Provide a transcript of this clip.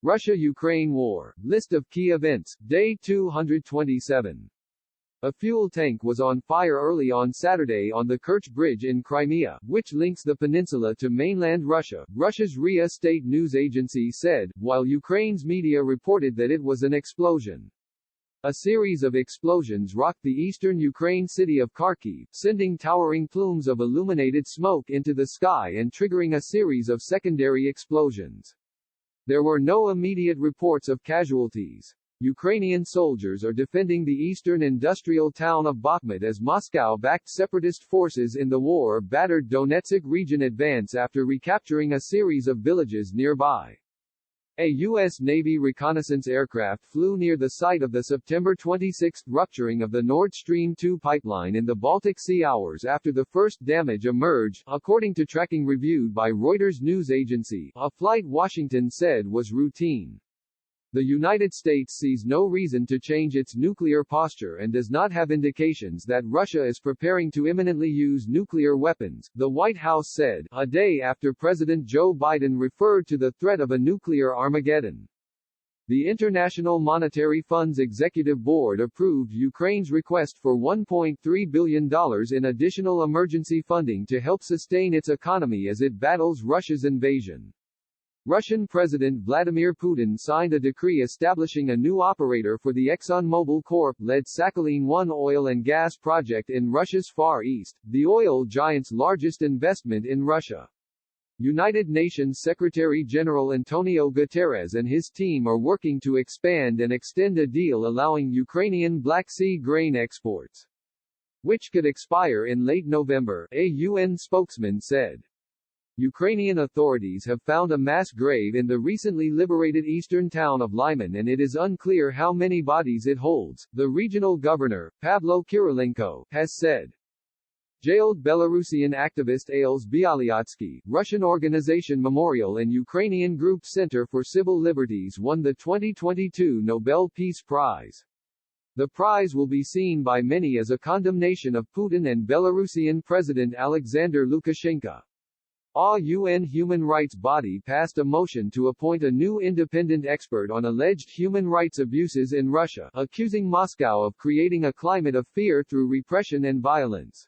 Russia-Ukraine War. List of key events. Day 227. A fuel tank was on fire early on Saturday on the Kerch bridge in Crimea, which links the peninsula to mainland Russia, Russia's RIA state news agency said, while Ukraine's media reported that it was an explosion. A series of explosions rocked the eastern Ukraine city of Kharkiv, sending towering plumes of illuminated smoke into the sky and triggering a series of secondary explosions. There were no immediate reports of casualties. Ukrainian soldiers are defending the eastern industrial town of Bakhmut as Moscow-backed separatist forces in the war-battered Donetsk region advance after recapturing a series of villages nearby. A U.S. Navy reconnaissance aircraft flew near the site of the September 26 rupturing of the Nord Stream 2 pipeline in the Baltic Sea hours after the first damage emerged, according to tracking reviewed by Reuters news agency. A flight Washington said was routine. The United States sees no reason to change its nuclear posture and does not have indications that Russia is preparing to imminently use nuclear weapons, the White House said, a day after President Joe Biden referred to the threat of a nuclear Armageddon. The International Monetary Fund's Executive Board approved Ukraine's request for $1.3 billion in additional emergency funding to help sustain its economy as it battles Russia's invasion. Russian President Vladimir Putin signed a decree establishing a new operator for the ExxonMobil Corp-led Sakhalin-1 oil and gas project in Russia's Far East, the oil giant's largest investment in Russia. United Nations Secretary-General Antonio Guterres and his team are working to expand and extend a deal allowing Ukrainian Black Sea grain exports, which could expire in late November, a UN spokesman said. Ukrainian authorities have found a mass grave in the recently liberated eastern town of Lyman and it is unclear how many bodies it holds, the regional governor, Pavlo Kirilenko, has said. Jailed Belarusian activist Ales Bialyatsky, Russian organization Memorial and Ukrainian Group Center for Civil Liberties won the 2022 Nobel Peace Prize. The prize will be seen by many as a condemnation of Putin and Belarusian President Alexander Lukashenko. A UN human rights body passed a motion to appoint a new independent expert on alleged human rights abuses in Russia, accusing Moscow of creating a climate of fear through repression and violence.